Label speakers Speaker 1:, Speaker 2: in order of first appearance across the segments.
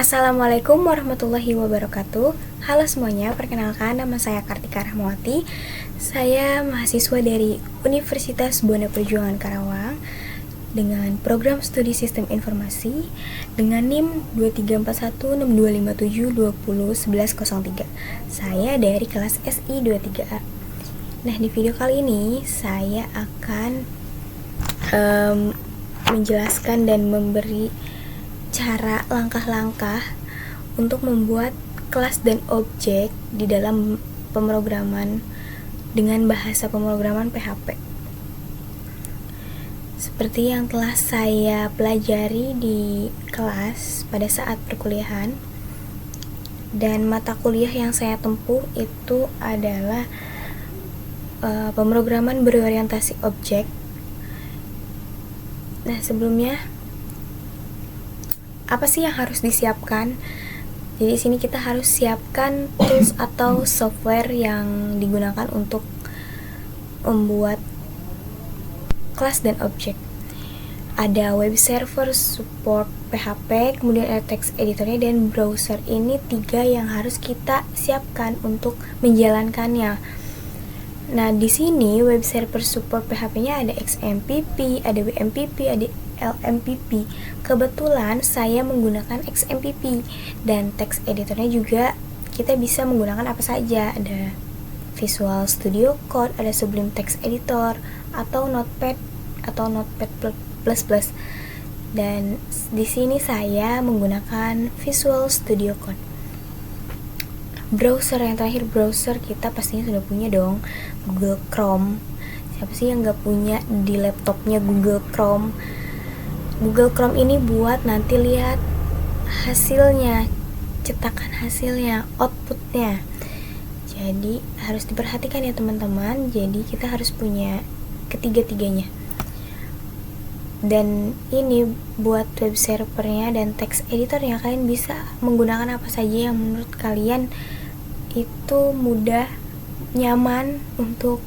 Speaker 1: Assalamualaikum warahmatullahi wabarakatuh. Halo semuanya, perkenalkan nama saya Kartika Rahmawati. Saya mahasiswa dari Universitas Buana Perjuangan Karawang dengan program studi Sistem Informasi dengan NIM 23416257201103. Saya dari kelas SI 23A. Nah, di video kali ini saya akan menjelaskan dan memberi cara langkah-langkah untuk membuat kelas dan objek di dalam pemrograman dengan bahasa pemrograman PHP. Seperti yang telah saya pelajari di kelas pada saat perkuliahan, dan mata kuliah yang saya tempuh itu adalah pemrograman berorientasi objek. Nah, sebelumnya apa sih yang harus disiapkan? Jadi di sini kita harus siapkan tools atau software yang digunakan untuk membuat kelas dan objek. Ada web server, support PHP, kemudian ada text editornya dan browser. Ini 3 yang harus kita siapkan untuk menjalankannya. Nah, di sini web server support PHP-nya ada XMPP, ada WMPP, ada LMPP. Kebetulan saya menggunakan XMPP, dan text editornya juga kita bisa menggunakan apa saja. Ada Visual Studio Code, ada Sublime Text Editor, atau Notepad plus. Dan di sini saya menggunakan Visual Studio Code. Browser yang terakhir, browser kita pastinya sudah punya dong, Google Chrome. Siapa sih yang gak punya di laptopnya Google Chrome? Google Chrome ini buat nanti lihat hasilnya, cetakan hasilnya, outputnya. Jadi harus diperhatikan ya teman-teman. Jadi kita harus punya ketiga-tiganya. Dan ini buat web servernya dan text editornya, kalian bisa menggunakan apa saja yang menurut kalian itu mudah, nyaman untuk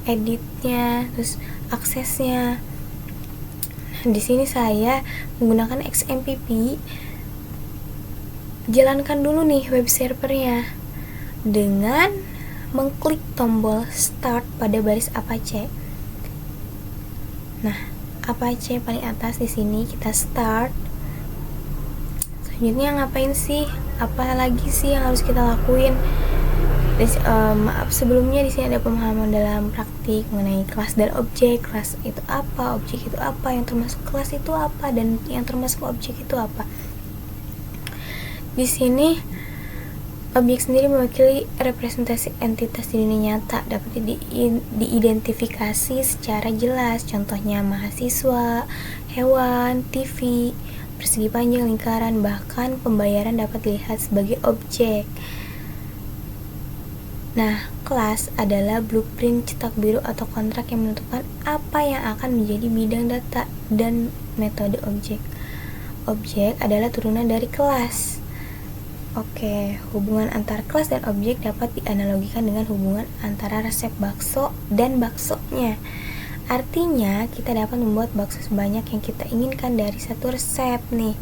Speaker 1: editnya, terus aksesnya. Di sini saya menggunakan XMPP. Jalankan dulu nih web servernya dengan mengklik tombol start pada baris Apache. Nah, Apache paling atas di sini kita start. Selanjutnya ngapain sih? Apa lagi sih yang harus kita lakuin? Maaf sebelumnya, di sini ada pemahaman dalam praktik mengenai kelas dan objek. Kelas itu apa, objek itu apa, yang termasuk kelas itu apa, dan yang termasuk objek itu apa. Di sini objek sendiri mewakili representasi entitas di dunia nyata, dapat diidentifikasi secara jelas. Contohnya mahasiswa, hewan, TV, persegi panjang, lingkaran, bahkan pembayaran dapat dilihat sebagai objek. Nah, kelas adalah blueprint cetak biru atau kontrak yang menentukan apa yang akan menjadi bidang data dan metode objek. Objek adalah turunan dari kelas. Oke, hubungan antara kelas dan objek dapat dianalogikan dengan hubungan antara resep bakso dan baksonya. Artinya, kita dapat membuat bakso sebanyak yang kita inginkan dari satu resep nih.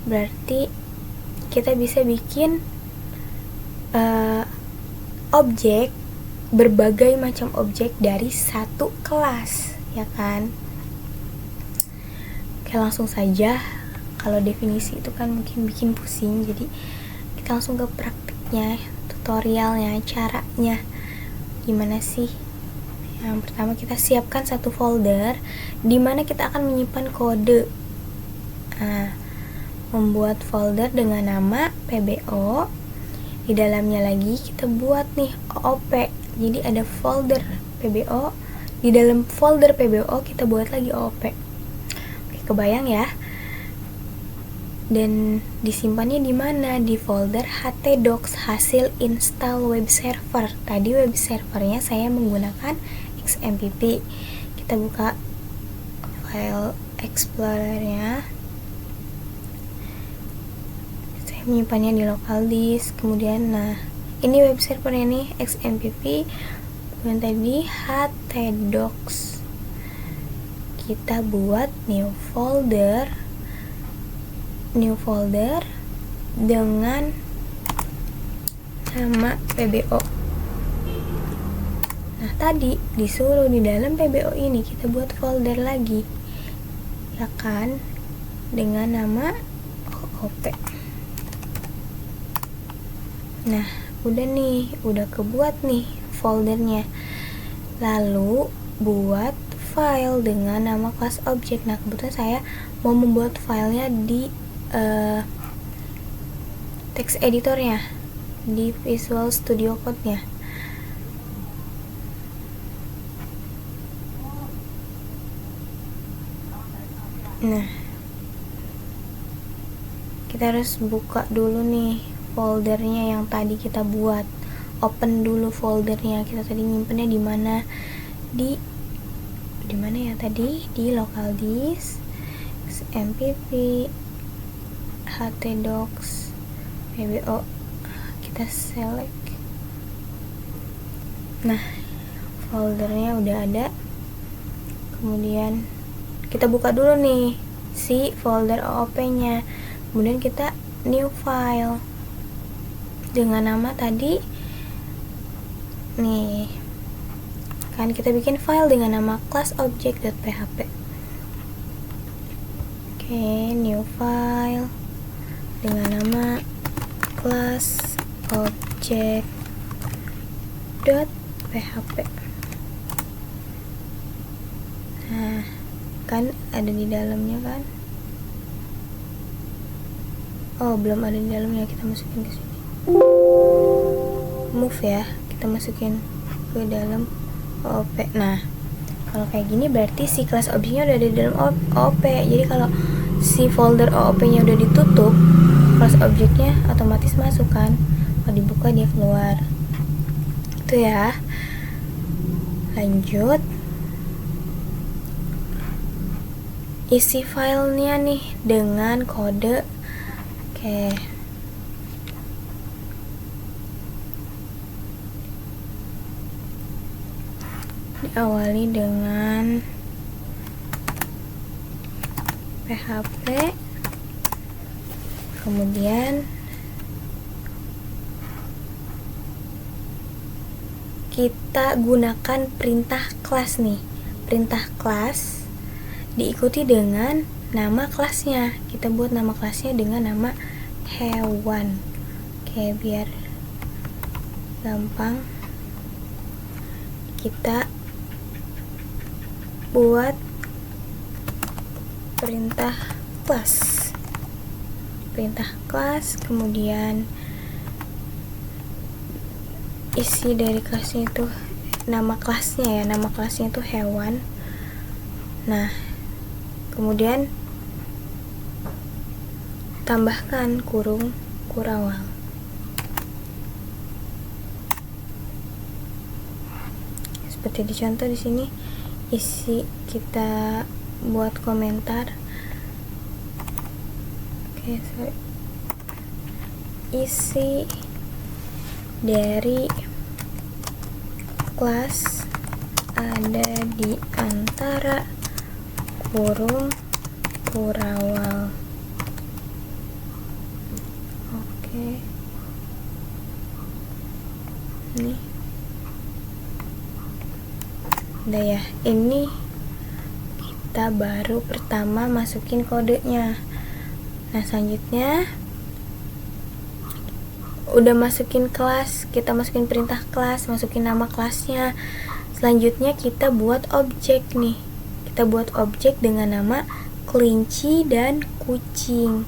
Speaker 1: Berarti kita bisa bikin objek, berbagai macam objek dari satu kelas, ya kan? Oke, langsung saja. Kalau definisi itu kan mungkin bikin pusing, jadi kita langsung ke praktiknya, tutorialnya, caranya. Gimana sih? Yang pertama, kita siapkan satu folder di mana kita akan menyimpan kode. Nah, membuat folder dengan nama PBO. Di dalamnya lagi kita buat nih OOP. Jadi ada folder PBO, di dalam folder PBO kita buat lagi OOP. Oke, kebayang ya? Dan disimpannya di mana? Di folder htdocs, hasil install web server. Tadi web servernya saya menggunakan XMPP. Kita buka file explorer-nya. Menyimpannya di local disk. Kemudian nah, ini web servernya nih XMPP, kemudian tadi htdocs. Kita buat new folder, dengan nama PBO. Nah, tadi disuruh di dalam PBO ini kita buat folder lagi, ya kan, dengan nama OOP. Nah, udah kebuat nih foldernya. Lalu buat file dengan nama class object. Nah, kebetulan saya mau membuat filenya di text editornya, di Visual Studio Code-nya. Nah, kita harus buka dulu nih foldernya yang tadi kita buat. Open dulu foldernya. Kita tadi nyimpennya di mana? Di mana ya tadi? Di local disk, XMPP, htdocs, PBO. Kita select. Nah, foldernya udah ada. Kemudian kita buka dulu nih si folder OOP-nya. Kemudian kita new file dengan nama tadi nih. Kan kita bikin file dengan nama class object.php. Oke, new file dengan nama class object.php. Nah, kan ada di dalamnya kan? Oh, belum ada di dalamnya. Kita masukin ke sini. Move ya, kita masukin ke dalam OOP. Nah, kalau kayak gini berarti si class objeknya udah ada di dalam OOP. Jadi kalau si folder OOP-nya udah ditutup, class objeknya otomatis masuk kan. Kalau dibuka dia keluar. Itu ya. Lanjut. Isi filenya nih dengan kode. Oke. Diawali dengan PHP, kemudian kita gunakan perintah kelas nih. Perintah kelas diikuti dengan nama kelasnya. Kita buat nama kelasnya dengan nama hewan. Oke, biar gampang kita buat perintah kelas. Kemudian isi dari kelasnya itu nama kelasnya itu hewan. Nah, kemudian tambahkan kurung kurawal. Seperti dicontoh di sini, isi kita buat komentar. Isi dari kelas ada di antara kurung kurawal. Oke. Nih. Udah ya. Ini kita baru pertama masukin kodenya. Nah, selanjutnya udah masukin kelas, kita masukin perintah kelas, masukin nama kelasnya. Selanjutnya kita buat objek nih. Kita buat objek dengan nama kelinci dan kucing.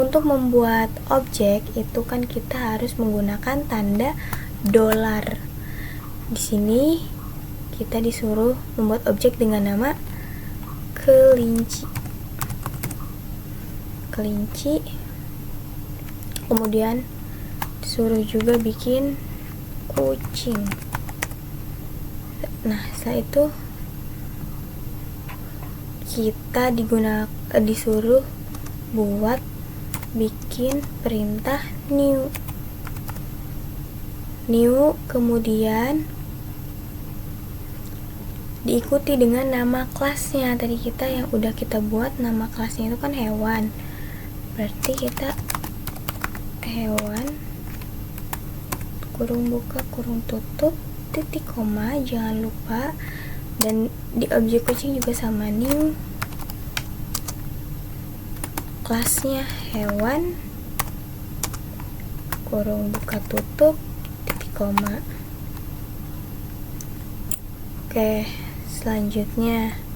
Speaker 1: Untuk membuat objek itu kan kita harus menggunakan tanda $. Di sini kita disuruh membuat objek dengan nama kelinci. Kemudian disuruh juga bikin kucing. Nah, setelah itu kita disuruh buat bikin perintah new, kemudian diikuti dengan nama kelasnya. Tadi kita yang udah kita buat nama kelasnya itu kan hewan, berarti kita hewan kurung buka kurung tutup titik koma, jangan lupa. Dan di objek kucing juga sama, new, kelasnya hewan kurung buka tutup titik koma. Oke, selanjutnya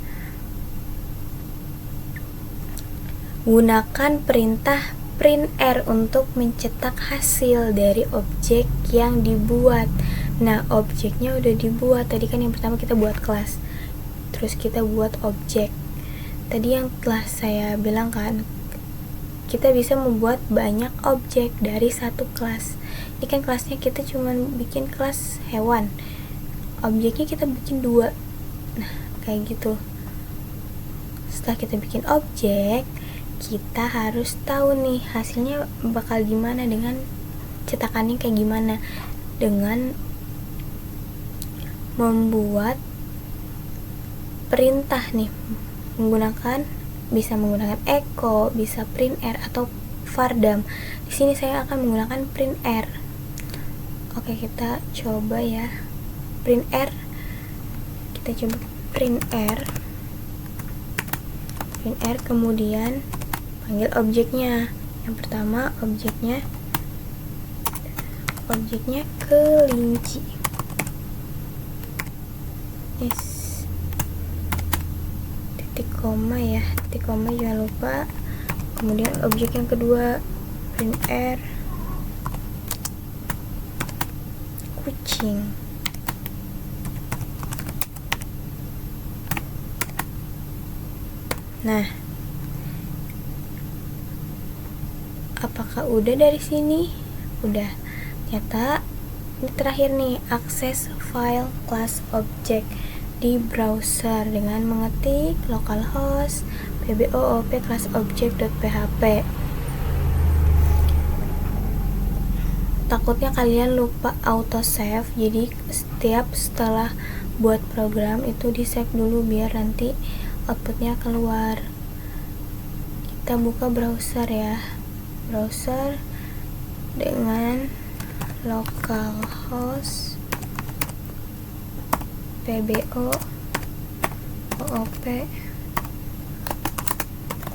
Speaker 1: gunakan perintah print R untuk mencetak hasil dari objek yang dibuat. Nah, objeknya udah dibuat. Tadi kan yang pertama kita buat kelas, terus kita buat objek. Tadi yang telah saya bilang kan, kita bisa membuat banyak objek dari satu kelas. Ini kan kelasnya kita cuman bikin kelas hewan, objeknya kita bikin 2. Nah, kayak gitu. Setelah kita bikin objek, kita harus tahu nih hasilnya bakal gimana, dengan cetakannya kayak gimana, dengan membuat perintah nih, bisa menggunakan echo, bisa print R atau vardam. Di sini saya akan menggunakan print R. Oke, kita coba ya. Print R. Kita coba print R. Print R, kemudian panggil objeknya. Yang pertama objeknya kelinci. Yes. Titik koma ya, titik koma jangan lupa. Kemudian objek yang kedua print R kucing. Nah, apakah udah dari sini? Udah. Ternyata ini terakhir nih, akses file class object di browser dengan mengetik localhost pboop class object.php. Takutnya kalian lupa auto save, jadi setelah buat program itu di save dulu biar nanti outputnya keluar. Kita buka browser ya, browser dengan localhost pboop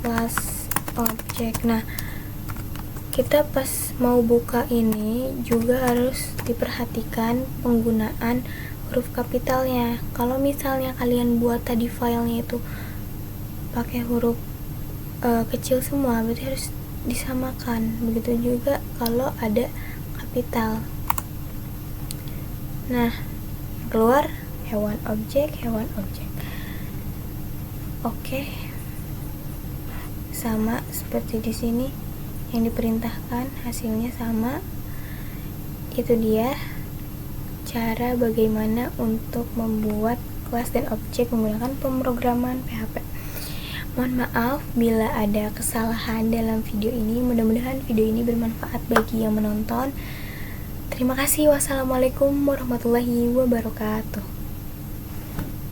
Speaker 1: class object. Nah, kita pas mau buka ini juga harus diperhatikan penggunaan huruf kapitalnya. Kalau misalnya kalian buat tadi filenya itu pakai huruf kecil semua, berarti harus disamakan. Begitu juga kalau ada kapital. Nah, keluar hewan objek. Oke. Sama seperti di sini yang diperintahkan, hasilnya sama. Itu dia cara bagaimana untuk membuat kelas dan objek menggunakan pemrograman PHP. Mohon maaf bila ada kesalahan dalam video ini. Mudah-mudahan video ini bermanfaat bagi yang menonton. Terima kasih. Wassalamualaikum warahmatullahi wabarakatuh.